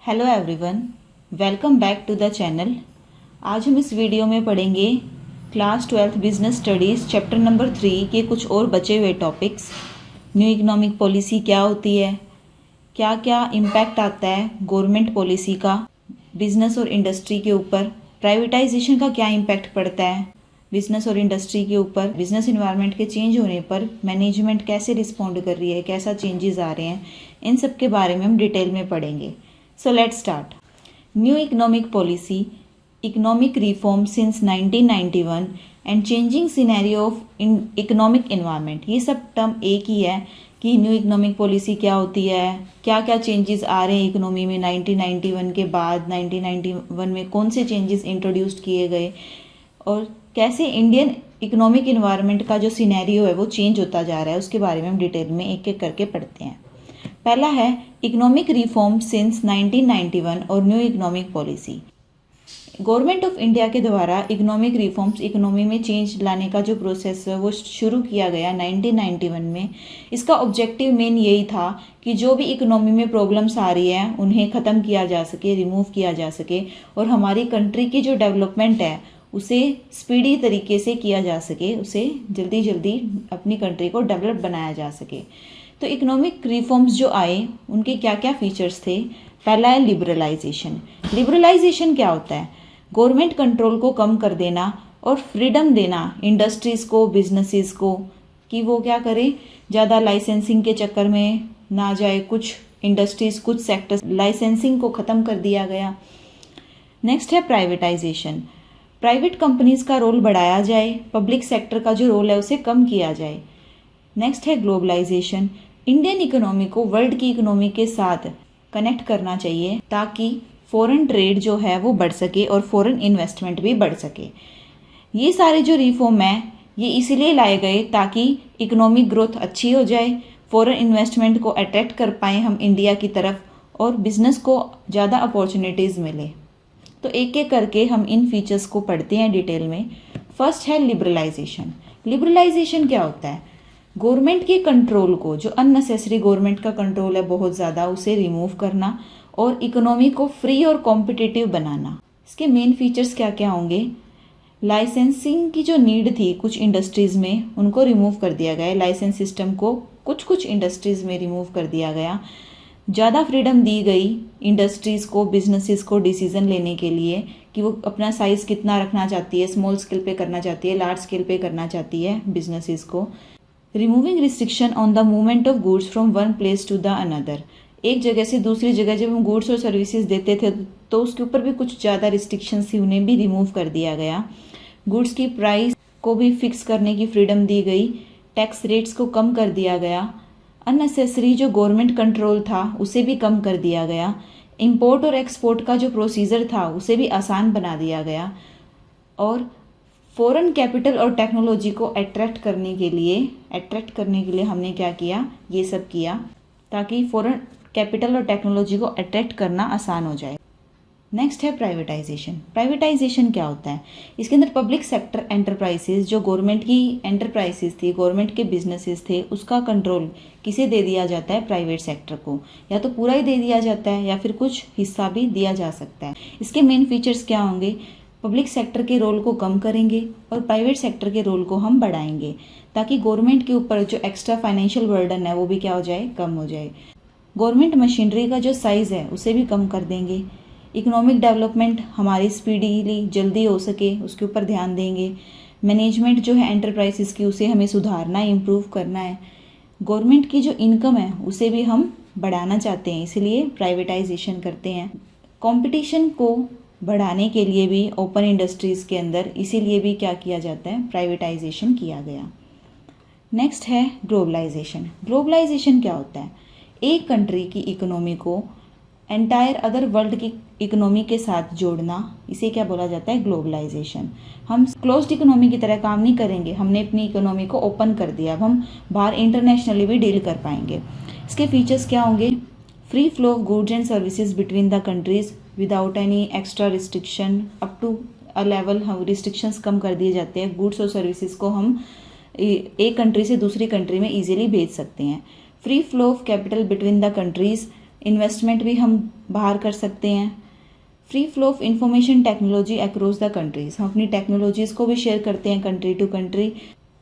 Hello everyone, welcome back to the channel. आज हम इस वीडियो में पढ़ेंगे class 12th business studies chapter number 3 के कुछ और बचे हुए टॉपिक्स। न्यू इकोनॉमिक पॉलिसी क्या होती है, क्या क्या इम्पैक्ट आता है गवर्नमेंट पॉलिसी का बिजनेस और इंडस्ट्री के ऊपर, प्राइवेटाइजेशन का क्या इम्पैक्ट पड़ता है बिजनेस और इंडस्ट्री के ऊपर, बिजनेस इन्वायरमेंट के चेंज होने पर मैनेजमेंट कैसे रिस्पॉन्ड कर रही है, कैसा चेंजेस आ रहे हैं, इन सब के बारे में हम डिटेल में पढ़ेंगे। So let's start. New economic policy, economic reform since 1991 and changing scenario of economic environment. ये सब टर्म एक ही है कि न्यू इकोनॉमिक पॉलिसी क्या होती है, क्या क्या चेंजेस आ रहे हैं इकोनॉमी में 1991 के बाद, 1991 में कौन से चेंजेस इंट्रोड्यूस्ड किए गए और कैसे इंडियन इकोनॉमिक इन्वायरमेंट का जो सिनेरियो है वो चेंज होता जा रहा है, उसके बारे में हम डिटेल में एक एक करके पढ़ते हैं। पहला है इकोनॉमिक रिफॉर्म सिंस 1991 और new economic policy. Government of India के द्वारा इकोनॉमिक रिफॉर्म्स, इकोनॉमी में चेंज लाने का जो प्रोसेस है वो शुरू किया गया 1991 में। इसका ऑब्जेक्टिव मेन यही था कि जो भी इकोनॉमी में प्रॉब्लम्स आ रही हैं उन्हें ख़त्म किया जा सके, रिमूव किया जा सके और हमारी कंट्री की जो डेवलपमेंट है उसे स्पीडी तरीके से किया जा सके, उसे जल्दी जल्दी अपनी कंट्री को डेवलप बनाया जा सके। तो इकोनॉमिक रिफॉर्म्स जो आए उनके क्या क्या फीचर्स थे। पहला है लिबरलाइजेशन। लिबरलाइजेशन क्या होता है? गवर्नमेंट कंट्रोल को कम कर देना और फ्रीडम देना इंडस्ट्रीज़ को, बिजनेसेस को, कि वो क्या करें, ज़्यादा लाइसेंसिंग के चक्कर में ना जाए। कुछ इंडस्ट्रीज़, कुछ सेक्टर्स, लाइसेंसिंग को ख़त्म कर दिया गया। नेक्स्ट है प्राइवेटाइजेशन। प्राइवेट कंपनीज़ का रोल बढ़ाया जाए, पब्लिक सेक्टर का जो रोल है उसे कम किया जाए। नेक्स्ट है ग्लोबलाइजेशन। इंडियन इकोनॉमी को वर्ल्ड की इकोनॉमी के साथ कनेक्ट करना चाहिए ताकि फॉरेन ट्रेड जो है वो बढ़ सके और फॉरेन इन्वेस्टमेंट भी बढ़ सके। ये सारे जो रिफॉर्म हैं ये इसीलिए लाए गए ताकि इकोनॉमिक ग्रोथ अच्छी हो जाए, फॉरेन इन्वेस्टमेंट को अट्रैक्ट कर पाएँ हम इंडिया की तरफ और बिजनेस को ज़्यादा अपॉर्चुनिटीज़ मिले। तो एक एक करके हम इन फीचर्स को पढ़ते हैं डिटेल में। फर्स्ट है लिबरलाइजेशन। लिबरलाइजेशन क्या होता है? गवर्नमेंट के कंट्रोल को, जो अननेसेसरी गवर्नमेंट का कंट्रोल है बहुत ज़्यादा, उसे रिमूव करना और इकोनॉमी को फ्री और कॉम्पिटिटिव बनाना। इसके मेन फीचर्स क्या क्या होंगे? लाइसेंसिंग की जो नीड थी कुछ इंडस्ट्रीज़ में, उनको रिमूव कर दिया गया। लाइसेंस सिस्टम को कुछ इंडस्ट्रीज़ में रिमूव कर दिया गया। ज़्यादा फ्रीडम दी गई इंडस्ट्रीज़ को, बिजनेसेस को डिसीज़न लेने के लिए कि वो अपना साइज़ कितना रखना चाहती है, स्मॉल स्केल पे करना चाहती है, लार्ज स्केल पे करना चाहती है बिजनेसेस को। Removing restriction on the movement of goods from one place to the another. एक जगह से दूसरी जगह जब हम गुड्स और सर्विसेज देते थे तो उसके ऊपर भी कुछ ज़्यादा रिस्ट्रिक्शंस थी, उन्हें भी रिमूव कर दिया गया। गुड्स की प्राइस को भी फिक्स करने की फ्रीडम दी गई। टैक्स रेट्स को कम कर दिया गया। अननेसेसरी जो गवर्नमेंट कंट्रोल था उसे भी कम कर दिया गया। इंपोर्ट और एक्सपोर्ट का जो प्रोसीजर था उसे भी आसान बना दिया गया। और फॉरेन कैपिटल और टेक्नोलॉजी को अट्रैक्ट करने के लिए हमने क्या किया, ये सब किया ताकि फॉरेन कैपिटल और टेक्नोलॉजी को अट्रैक्ट करना आसान हो जाए। नेक्स्ट है प्राइवेटाइजेशन। प्राइवेटाइजेशन क्या होता है? इसके अंदर पब्लिक सेक्टर एंटरप्राइजेज, जो गवर्नमेंट की एंटरप्राइजेज थी, गवर्नमेंट के बिजनेसेस थे, उसका कंट्रोल किसे दे दिया जाता है? प्राइवेट सेक्टर को। या तो पूरा ही दे दिया जाता है या फिर कुछ हिस्सा भी दिया जा सकता है। इसके मेन फीचर्स क्या होंगे? पब्लिक सेक्टर के रोल को कम करेंगे और प्राइवेट सेक्टर के रोल को हम बढ़ाएंगे ताकि गवर्नमेंट के ऊपर जो एक्स्ट्रा फाइनेंशियल बर्डन है वो भी क्या हो जाए, कम हो जाए। गवर्नमेंट मशीनरी का जो साइज़ है उसे भी कम कर देंगे। इकोनॉमिक डेवलपमेंट हमारी स्पीडीली जल्दी हो सके उसके ऊपर ध्यान देंगे। मैनेजमेंट जो है एंटरप्राइजेस की उसे हमें सुधारना है, इम्प्रूव करना है। गवर्नमेंट की जो इनकम है उसे भी हम बढ़ाना चाहते हैं, इसलिए प्राइवेटाइजेशन करते हैं। कंपटीशन को बढ़ाने के लिए भी ओपन इंडस्ट्रीज़ के अंदर इसीलिए भी क्या किया जाता है, प्राइवेटाइजेशन किया गया। नेक्स्ट है ग्लोबलाइजेशन। ग्लोबलाइजेशन क्या होता है? एक कंट्री की इकोनॉमी को एंटायर अदर वर्ल्ड की इकोनॉमी के साथ जोड़ना, इसे क्या बोला जाता है, ग्लोबलाइजेशन। हम क्लोज्ड इकोनॉमी की तरह काम नहीं करेंगे, हमने अपनी इकोनॉमी को ओपन कर दिया, अब हम बाहर इंटरनेशनली भी डील कर पाएंगे। इसके फीचर्स क्या होंगे? Free flow of goods and services between the countries without any extra restriction. Up to a level हम रिस्ट्रिक्शंस कम कर दिए जाते हैं। गुड्स और सर्विसेज को हम एक कंट्री से दूसरी कंट्री में ईजिली भेज सकते हैं। Free flow of capital between the countries, investment भी हम बाहर कर सकते हैं। Free flow of information technology across the countries, हम अपनी टेक्नोलॉजीज़ को भी शेयर करते हैं कंट्री टू कंट्री।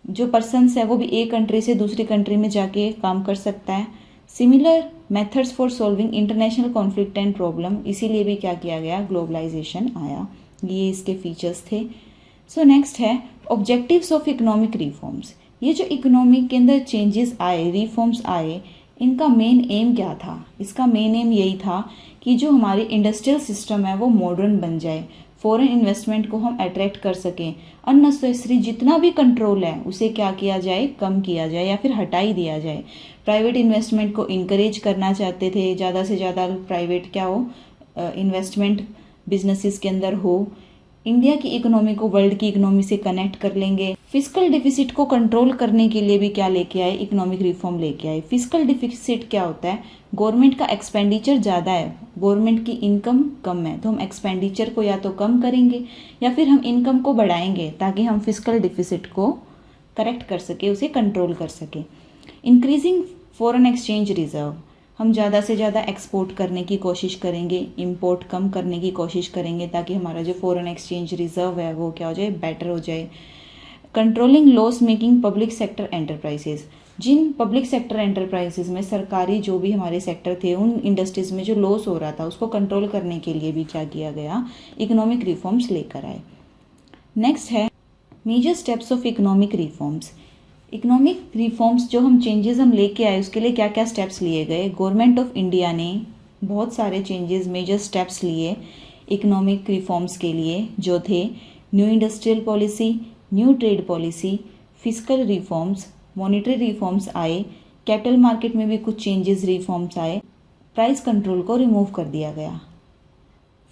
जो पर्सनस है वो भी एक कंट्री से दूसरी कंट्री में जाके काम कर सकता है। Similar methods for solving international conflict and problem, इसीलिए भी क्या किया गया, ग्लोबलाइजेशन आया। ये इसके फीचर्स थे। सो नेक्स्ट है ऑब्जेक्टिव्स ऑफ इकोनॉमिक रिफॉर्म्स। ये जो इकोनॉमिक के अंदर चेंजेस आए, रिफॉर्म्स आए, इनका मेन एम क्या था? इसका मेन एम यही था कि जो हमारी इंडस्ट्रियल सिस्टम है वो मॉडर्न बन जाए, फॉरेन इन्वेस्टमेंट को हम अट्रैक्ट कर सकें, अननेसेसरी जितना भी कंट्रोल है उसे क्या किया जाए, कम किया जाए या फिर हटा ही दिया जाए। प्राइवेट इन्वेस्टमेंट को इनकरेज करना चाहते थे, ज़्यादा से ज़्यादा प्राइवेट क्या हो, इन्वेस्टमेंट बिजनेसेस के अंदर हो। इंडिया की इकोनॉमी को वर्ल्ड की इकोनॉमी से कनेक्ट कर लेंगे। फिस्कल डिफिसिट को कंट्रोल करने के लिए भी क्या लेके आए, इकोनॉमिक रिफॉर्म लेके आए। फिस्कल डिफिसिट क्या होता है? गवर्नमेंट का एक्सपेंडिचर ज़्यादा है, गवर्नमेंट की इनकम कम है, तो हम एक्सपेंडिचर को या तो कम करेंगे या फिर हम इनकम को बढ़ाएंगे ताकि हम फिस्कल डिफिसिट को करेक्ट कर सके, उसे कंट्रोल कर सके। इंक्रीजिंग फॉरेन एक्सचेंज रिजर्व, हम ज़्यादा से ज़्यादा एक्सपोर्ट करने की कोशिश करेंगे, इंपोर्ट कम करने की कोशिश करेंगे ताकि हमारा जो फॉरेन एक्सचेंज रिजर्व है वो क्या हो जाए, बेटर हो जाए। Controlling loss making public sector enterprises, जिन पब्लिक सेक्टर एंटरप्राइजेज में सरकारी जो भी हमारे सेक्टर थे, उन इंडस्ट्रीज में जो लॉस हो रहा था उसको कंट्रोल करने के लिए भी क्या किया गया, इकोनॉमिक रिफॉर्म्स लेकर आए। नेक्स्ट है major steps of economic reforms. Economic reforms जो हम चेंजेस हम लेके आए उसके लिए क्या क्या स्टेप्स लिए गए। गवर्नमेंट ऑफ इंडिया ने बहुत सारे चेंजेस, मेजर स्टेप्स लिए इकोनॉमिक रिफॉर्म्स के लिए, जो थे new industrial policy, new trade policy, fiscal reforms, monetary reforms आए, कैपिटल मार्केट में भी कुछ चेंजेस रिफॉर्म्स आए, प्राइस कंट्रोल को रिमूव कर दिया गया।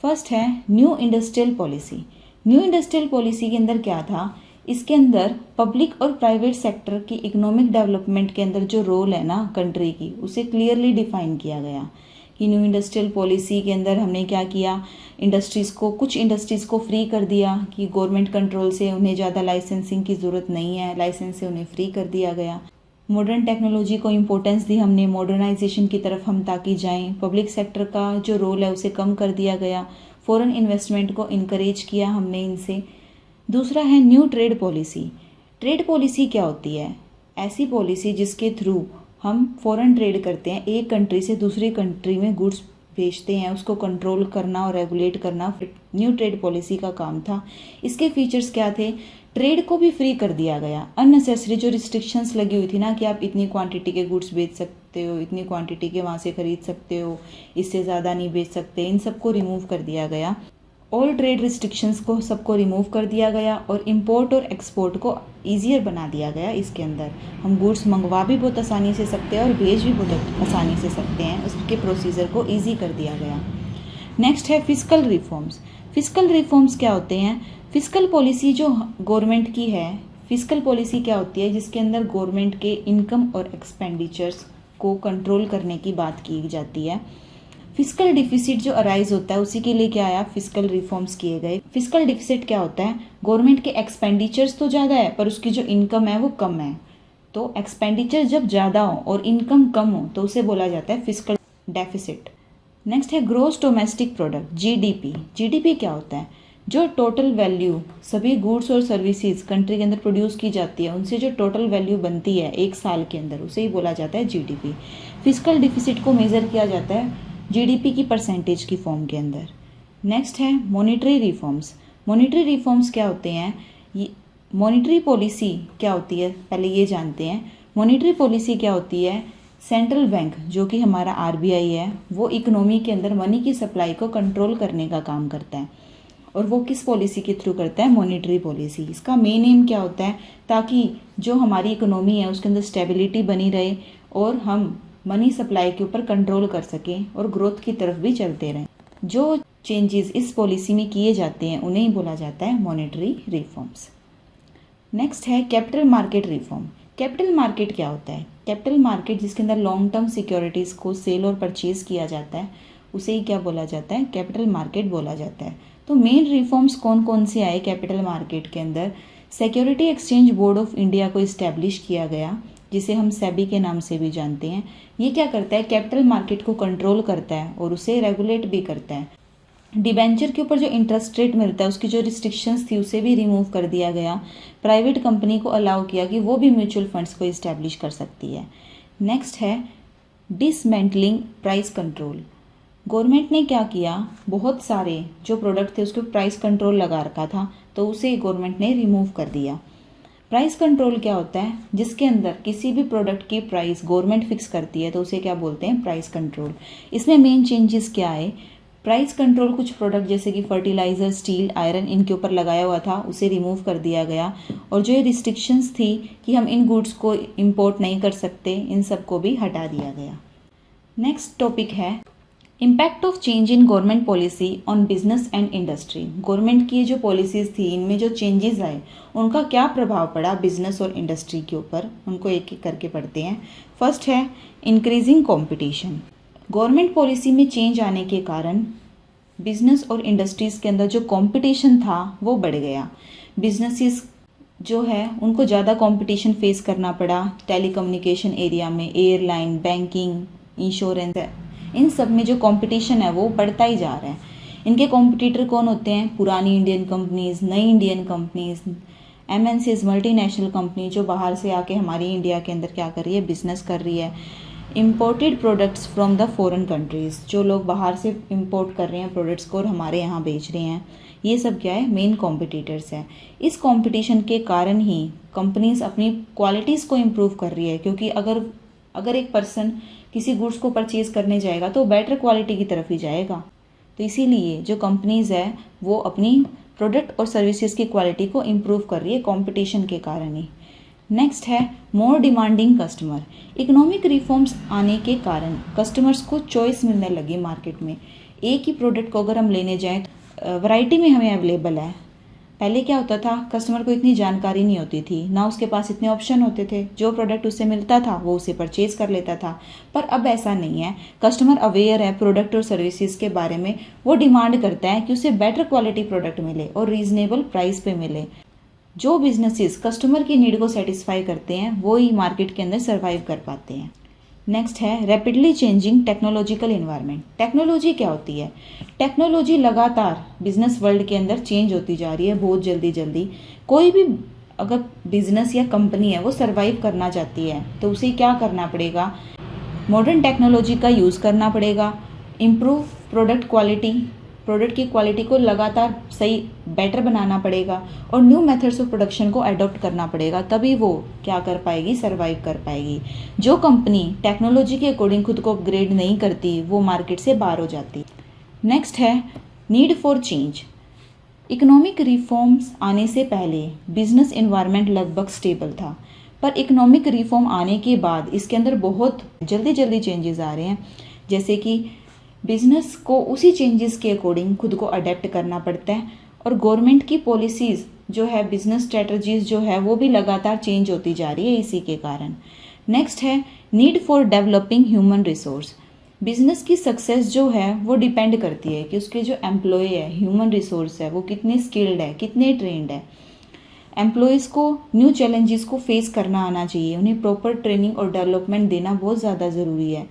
फर्स्ट है new industrial policy. New industrial policy के अंदर क्या था, इसके अंदर पब्लिक और प्राइवेट सेक्टर की इकोनॉमिक डेवलपमेंट के अंदर जो रोल है ना कंट्री की, उसे क्लियरली डिफाइन किया गया कि न्यू इंडस्ट्रियल पॉलिसी के अंदर हमने क्या किया, इंडस्ट्रीज़ को, कुछ इंडस्ट्रीज़ को फ्री कर दिया कि गवर्नमेंट कंट्रोल से उन्हें ज़्यादा लाइसेंसिंग की ज़रूरत नहीं है, लाइसेंस से उन्हें फ्री कर दिया गया। मॉडर्न टेक्नोलॉजी को इम्पोर्टेंस दी हमने, मॉडर्नाइजेशन की तरफ हम ताकि जाएं। पब्लिक सेक्टर का जो रोल है उसे कम कर दिया गया, फॉरेन इन्वेस्टमेंट को इनकरेज किया हमने इनसे। दूसरा है new trade policy. Trade policy क्या होती है? ऐसी पॉलिसी जिसके थ्रू हम फॉरेन ट्रेड करते हैं, एक कंट्री से दूसरी कंट्री में गुड्स भेजते हैं, उसको कंट्रोल करना और रेगुलेट करना न्यू ट्रेड पॉलिसी का काम था। इसके फीचर्स क्या थे? ट्रेड को भी फ्री कर दिया गया, अननेसेसरी जो रिस्ट्रिक्शंस लगी हुई थी ना कि आप इतनी क्वांटिटी के गुड्स बेच सकते हो, इतनी क्वांटिटी के वहाँ से खरीद सकते हो, इससे ज़्यादा नहीं बेच सकते, इन सबको रिमूव कर दिया गया। ऑल ट्रेड रिस्ट्रिक्शंस को सबको रिमूव कर दिया गया और इंपोर्ट और एक्सपोर्ट को ईजियर बना दिया गया। इसके अंदर हम गुड्स मंगवा भी बहुत आसानी से सकते हैं और भेज भी बहुत आसानी से सकते हैं, उसके प्रोसीजर को ईजी कर दिया गया। नेक्स्ट है फिस्कल रिफॉर्म्स। फिस्कल रिफॉर्म्स क्या होते हैं? फिस्कल पॉलिसी जो गवर्नमेंट की है, फिस्कल पॉलिसी क्या होती है, जिसके अंदर गवर्नमेंट के इनकम और एक्सपेंडिचर्स को कंट्रोल करने की बात की जाती है। फिस्कल डिफिसिट जो अराइज होता है उसी के लिए क्या आया, फिस्कल रिफॉर्म्स किए गए। फिस्कल डिफिसिट क्या होता है? गवर्नमेंट के एक्सपेंडिचर्स तो ज़्यादा है पर उसकी जो इनकम है वो कम है। तो एक्सपेंडिचर जब ज़्यादा हो और इनकम कम हो तो उसे बोला जाता है फिस्कल डेफिसिट। नेक्स्ट है gross domestic product, GDP. GDP क्या होता है? जो टोटल वैल्यू सभी गुड्स और सर्विसेज कंट्री के अंदर प्रोड्यूस की जाती है, उनसे जो टोटल वैल्यू बनती है एक साल के अंदर, उसे ही बोला जाता है जीडीपी। फिस्कल डिफिसिट को मेज़र किया जाता है जीडीपी की परसेंटेज की फॉर्म के अंदर। नेक्स्ट है मॉनेटरी रिफॉर्म्स। मॉनेटरी रिफॉर्म्स क्या होते हैं? ये मॉनेटरी पॉलिसी क्या होती है पहले ये जानते हैं। मॉनेटरी पॉलिसी क्या होती है? सेंट्रल बैंक जो कि हमारा आरबीआई है, वो इकोनॉमी के अंदर मनी की सप्लाई को कंट्रोल करने का काम करता है। और वो किस पॉलिसी के थ्रू करता है? Monetary policy. इसका मेन एम क्या होता है? ताकि जो हमारी इकोनॉमी है उसके अंदर स्टेबिलिटी बनी रहे और हम मनी सप्लाई के ऊपर कंट्रोल कर सकें और ग्रोथ की तरफ भी चलते रहें। जो चेंजेस इस पॉलिसी में किए जाते हैं उन्हें ही बोला जाता है मॉनेटरी रिफॉर्म्स। नेक्स्ट है capital market reform. Capital market क्या होता है? कैपिटल मार्केट जिसके अंदर लॉन्ग टर्म सिक्योरिटीज़ को सेल और परचेज किया जाता है, उसे ही क्या बोला जाता है? कैपिटल मार्केट बोला जाता है। तो मेन रिफॉर्म्स कौन कौन से आए कैपिटल मार्केट के अंदर? Security exchange board of India को इस्टेब्लिश किया गया जिसे हम सेबी के नाम से भी जानते हैं, ये क्या करता है, कैपिटल मार्केट को कंट्रोल करता है और उसे रेगुलेट भी करता है। डिबेंचर के ऊपर जो इंटरेस्ट रेट मिलता है उसकी जो रिस्ट्रिक्शंस थी उसे भी रिमूव कर दिया गया। प्राइवेट कंपनी को अलाउ किया कि वो भी म्यूचुअल फंड्स को इस्टेब्लिश कर सकती है। नेक्स्ट है डिसमेंटलिंग प्राइस कंट्रोल। गवर्नमेंट ने क्या किया, बहुत सारे जो प्रोडक्ट थे उसके प्राइस कंट्रोल लगा रखा था, तो उसे गवर्नमेंट ने रिमूव कर दिया। प्राइस कंट्रोल क्या होता है, जिसके अंदर किसी भी प्रोडक्ट की प्राइस गवर्नमेंट फिक्स करती है तो उसे क्या बोलते हैं, प्राइस कंट्रोल। इसमें मेन चेंजेस क्या है, प्राइस कंट्रोल कुछ प्रोडक्ट जैसे कि फर्टिलाइजर, स्टील, आयरन, इनके ऊपर लगाया हुआ था, उसे रिमूव कर दिया गया। और जो ये रिस्ट्रिक्शंस थी कि हम इन गुड्स को इंपोर्ट नहीं कर सकते, इन सब को भी हटा दिया गया। नेक्स्ट टॉपिक है impact of change in government policy on business and industry. Government की जो पॉलिसीज़ थी इनमें जो चेंजेस आए उनका क्या प्रभाव पड़ा बिजनेस और इंडस्ट्री के ऊपर, उनको एक एक करके पढ़ते हैं। फर्स्ट है इंक्रीजिंग कंपटीशन। गवर्नमेंट पॉलिसी में चेंज आने के कारण बिजनेस और इंडस्ट्रीज़ के अंदर जो कंपटीशन था वो बढ़ गया। बिजनेसेस जो है उनको ज़्यादा कंपटीशन फेस करना पड़ा टेलीकम्युनिकेशन एरिया में, एयरलाइन, बैंकिंग, इंश्योरेंस, इन सब में जो कंपटीशन है वो बढ़ता ही जा रहा है। इनके कॉम्पिटिटर कौन होते हैं, पुरानी इंडियन कंपनीज, नई Indian companies, MNCs, multinational company जो बाहर से आके हमारी इंडिया के अंदर क्या कर रही है, बिजनेस कर रही है। Imported products from the foreign countries, जो लोग बाहर से इम्पोर्ट कर रहे हैं प्रोडक्ट्स को और हमारे यहाँ बेच रहे हैं, ये सब क्या है, मेन कॉम्पिटिटर्स हैं। इस कॉम्पिटिशन के कारण ही कंपनीज अपनी क्वालिटीज़ को इम्प्रूव कर रही है, क्योंकि अगर एक पर्सन किसी गुड्स को परचेज करने जाएगा तो बेटर क्वालिटी की तरफ ही जाएगा। तो इसीलिए जो कंपनीज है वो अपनी प्रोडक्ट और सर्विसेज की क्वालिटी को इम्प्रूव कर रही है कंपटीशन के कारण ही। नेक्स्ट है more demanding customer. Economic reforms आने के कारण कस्टमर्स को चॉइस मिलने लगी मार्केट में। एक ही प्रोडक्ट को अगर हम लेने जाएँ तो वैरायटी में हमें अवेलेबल है। पहले क्या होता था, कस्टमर को इतनी जानकारी नहीं होती थी, ना उसके पास इतने ऑप्शन होते थे, जो प्रोडक्ट उससे मिलता था वो उसे परचेज कर लेता था। पर अब ऐसा नहीं है, कस्टमर अवेयर है प्रोडक्ट और सर्विसेज के बारे में, वो डिमांड करता है कि उसे बेटर क्वालिटी प्रोडक्ट मिले और रीजनेबल प्राइस पे मिले। जो बिजनेसेस कस्टमर की नीड को सेटिस्फाई करते हैं वो ही मार्केट के अंदर सर्वाइव कर पाते हैं। नेक्स्ट है rapidly changing technological environment. Technology क्या होती है, टेक्नोलॉजी लगातार बिजनेस वर्ल्ड के अंदर चेंज होती जा रही है बहुत जल्दी। कोई भी अगर बिजनेस या कंपनी है वो सर्वाइव करना चाहती है तो उसे क्या करना पड़ेगा, मॉडर्न टेक्नोलॉजी का यूज़ करना पड़ेगा, इम्प्रूव प्रोडक्ट की क्वालिटी को लगातार सही बेटर बनाना पड़ेगा और न्यू मेथड्स ऑफ प्रोडक्शन को अडॉप्ट करना पड़ेगा, तभी वो क्या कर पाएगी, सर्वाइव कर पाएगी। जो कंपनी टेक्नोलॉजी के अकॉर्डिंग खुद को अपग्रेड नहीं करती वो मार्केट से बाहर हो जाती। नेक्स्ट है need for change. Economic reforms आने से पहले बिजनेस एनवायरनमेंट लगभग स्टेबल था, पर इकोनॉमिक रिफॉर्म आने के बाद इसके अंदर बहुत जल्दी चेंजेस आ रहे हैं। जैसे कि बिजनेस को उसी चेंजेस के अकॉर्डिंग खुद को अडेप्ट करना पड़ता है और गवर्नमेंट की पॉलिसीज़ जो है, बिजनेस स्ट्रेटजीज जो है वो भी लगातार चेंज होती जा रही है इसी के कारण। नेक्स्ट है need for developing human resource. Business की सक्सेस जो है वो डिपेंड करती है कि उसके जो एम्प्लॉय है, ह्यूमन रिसोर्स है, वो कितने स्किल्ड है, कितने ट्रेंड है। एम्प्लॉयज़ को न्यू चैलेंजेस को फेस करना आना चाहिए, उन्हें प्रॉपर ट्रेनिंग और डेवलपमेंट देना बहुत ज़्यादा ज़रूरी है।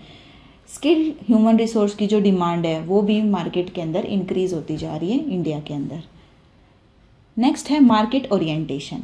स्किल्ड ह्यूमन रिसोर्स की जो डिमांड है वो भी मार्केट के अंदर इंक्रीज होती जा रही है इंडिया के अंदर। नेक्स्ट है मार्केट ओरिएंटेशन।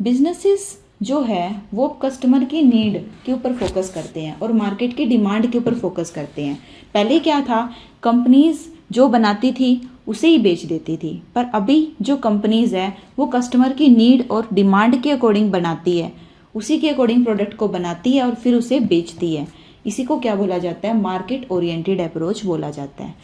बिजनेसेस जो है वो कस्टमर की नीड के ऊपर फोकस करते हैं और मार्केट की डिमांड के ऊपर फोकस करते हैं। पहले क्या था, कंपनीज जो बनाती थी उसे ही बेच देती थी, पर अभी जो कंपनीज है वो कस्टमर की नीड और डिमांड के अकॉर्डिंग बनाती है, उसी के अकॉर्डिंग प्रोडक्ट को बनाती है और फिर उसे बेचती है। इसी को क्या बोला जाता है, मार्केट ओरिएंटेड अप्रोच बोला जाता है।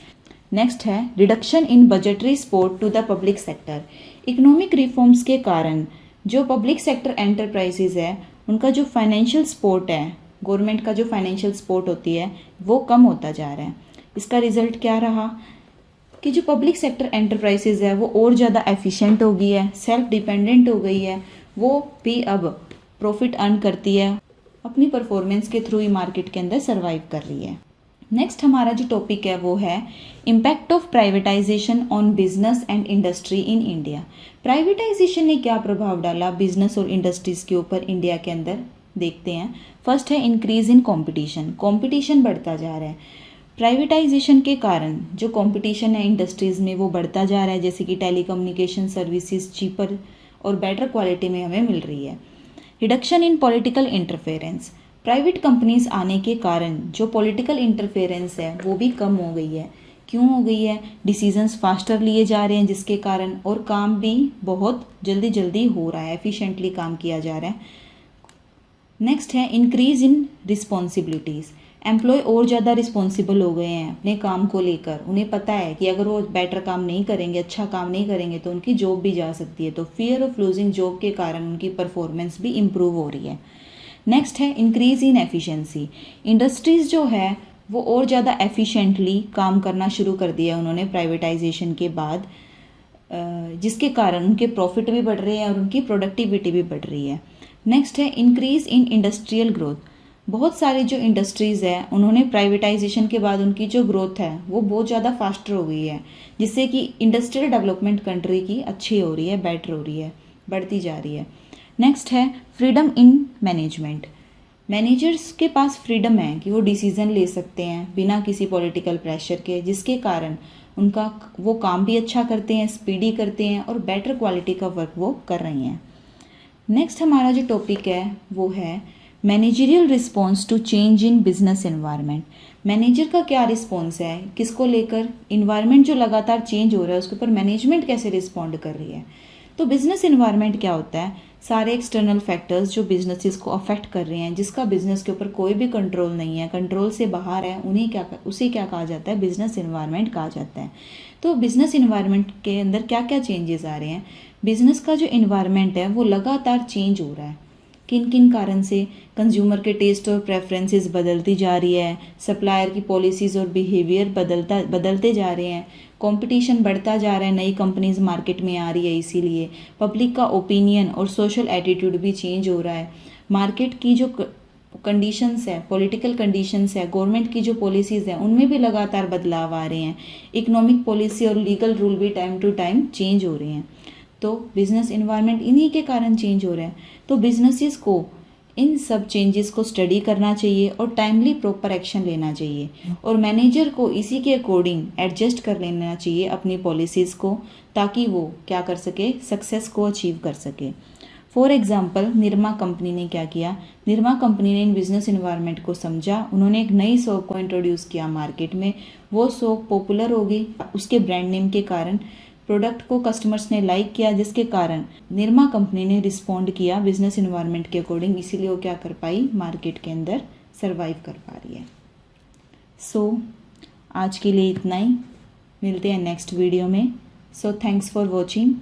नेक्स्ट है reduction in budgetary support to the public sector. Economic reforms के कारण जो पब्लिक सेक्टर एंटरप्राइजेज है उनका जो फाइनेंशियल सपोर्ट है, गवर्नमेंट का जो फाइनेंशियल सपोर्ट होती है वो कम होता जा रहा है। इसका रिजल्ट क्या रहा कि जो पब्लिक सेक्टर एंटरप्राइजेज है वो और ज़्यादा एफिशिएंट हो गई है, सेल्फ डिपेंडेंट हो गई है, वो भी अब प्रॉफिट अर्न करती है, अपनी परफॉर्मेंस के थ्रू ही मार्केट के अंदर सर्वाइव कर रही है। नेक्स्ट हमारा जो टॉपिक है वो है impact of privatisation on business and industry in India. Privatisation ने क्या प्रभाव डाला बिजनेस और इंडस्ट्रीज के ऊपर इंडिया के अंदर। देखते हैं। फर्स्ट है इंक्रीज इन कंपटीशन, कंपटीशन बढ़ता जा रहा है। प्राइवेटाइजेशन के कारण जो कंपटीशन है इंडस्ट्रीज़ में वो बढ़ता जा रहा है, जैसे कि टेलीकम्युनिकेशन सर्विसेज चीपर और बेटर क्वालिटी में हमें मिल रही है। रिडक्शन इन पॉलिटिकल इंटरफेरेंस, प्राइवेट कंपनीज आने के कारण जो पॉलिटिकल इंटरफेरेंस है वो भी कम हो गई है। क्यों हो गई है? डिसीजंस फास्टर लिए जा रहे हैं जिसके कारण, और काम भी बहुत जल्दी जल्दी हो रहा है, एफिशिएंटली काम किया जा रहा है। नेक्स्ट है इंक्रीज इन रिस्पॉन्सिबिलिटीज़, एम्प्लॉय और ज़्यादा रिस्पॉन्सिबल हो गए हैं अपने काम को लेकर। उन्हें पता है कि अगर वो बेटर काम नहीं करेंगे, अच्छा काम नहीं करेंगे तो उनकी जॉब भी जा सकती है। तो फियर ऑफ लूजिंग जॉब के कारण उनकी परफॉर्मेंस भी इम्प्रूव हो रही है। नेक्स्ट है इंक्रीज इन एफिशिएंसी, इंडस्ट्रीज़ जो है वो और ज़्यादा एफिशिएंटली काम करना शुरू कर दिया उन्होंने प्राइवेटाइजेशन के बाद, जिसके कारण उनके प्रॉफिट भी बढ़ रहे हैं और उनकी प्रोडक्टिविटी भी बढ़ रही है। नेक्स्ट है इंक्रीज इन इंडस्ट्रियल ग्रोथ, बहुत सारी जो इंडस्ट्रीज़ है उन्होंने प्राइवेटाइजेशन के बाद उनकी जो ग्रोथ है वो बहुत ज़्यादा फास्टर हो गई है, जिससे कि इंडस्ट्रियल डेवलपमेंट कंट्री की अच्छी हो रही है, बेटर हो रही है, बढ़ती जा रही है। नेक्स्ट है फ्रीडम इन मैनेजमेंट, मैनेजर्स के पास फ्रीडम है कि वो डिसीज़न ले सकते हैं बिना किसी पॉलिटिकल प्रेशर के, जिसके कारण उनका वो काम भी अच्छा करते हैं, स्पीडी करते हैं और बेटर क्वालिटी का वर्क वो कर रही हैं। नेक्स्ट हमारा जो टॉपिक है वो है managerial response to change in business environment, manager का क्या रिस्पॉन्स है किसको लेकर, इन्वायरमेंट जो लगातार चेंज हो रहा है उसके ऊपर मैनेजमेंट कैसे रिस्पॉन्ड कर रही है। तो बिजनेस एनवायरनमेंट क्या होता है? सारे एक्सटर्नल फैक्टर्स जो बिजनेसेस को अफेक्ट कर रहे हैं, जिसका बिजनेस के ऊपर कोई भी कंट्रोल नहीं है, कंट्रोल से बाहर है, उसे क्या कहा जाता है? बिजनेस एनवायरनमेंट कहा जाता है। तो बिजनेस एनवायरनमेंट के अंदर क्या क्या चेंजेस आ रहे हैं? बिजनेस का जो एनवायरनमेंट है वो लगातार चेंज हो रहा है। किन किन कारण से? कंज्यूमर के टेस्ट और प्रेफरेंसेस बदलती जा रही है, सप्लायर की पॉलिसीज़ और बिहेवियर बदलते जा रहे हैं, कंपटीशन बढ़ता जा रहा है, नई कंपनीज मार्केट में आ रही है, इसीलिए पब्लिक का ओपिनियन और सोशल एटीट्यूड भी चेंज हो रहा है। मार्केट की जो कंडीशंस है, पॉलिटिकल कंडीशंस है, गवर्नमेंट की जो पॉलिसीज़ हैं उनमें भी लगातार बदलाव आ रहे हैं। इकोनॉमिक पॉलिसी और लीगल रूल भी टाइम टू टाइम चेंज हो रहे हैं। तो बिजनेस इन्वायरमेंट इन्हीं के कारण चेंज हो रहा है। तो बिजनेसेस को इन सब चेंजेस को स्टडी करना चाहिए और टाइमली प्रॉपर एक्शन लेना चाहिए, और मैनेजर को इसी के अकॉर्डिंग एडजस्ट कर लेना चाहिए अपनी पॉलिसीज़ को, ताकि वो क्या कर सके? सक्सेस को अचीव कर सके। फॉर एग्जाम्पल निरमा कंपनी ने क्या किया? निरमा कंपनी ने इन बिजनेस इन्वायरमेंट को समझा, उन्होंने एक नई सोप को इंट्रोड्यूस किया मार्केट में। वो सोप पॉपुलर हो गई उसके ब्रांड नेम के कारण, प्रोडक्ट को कस्टमर्स ने लाइक किया, जिसके कारण निरमा कंपनी ने रिस्पॉन्ड किया बिजनेस इन्वायरमेंट के अकॉर्डिंग, इसीलिए वो क्या कर पाई? मार्केट के अंदर सरवाइव कर पा रही है। सो आज के लिए इतना ही, मिलते हैं नेक्स्ट वीडियो में। So thanks for watching.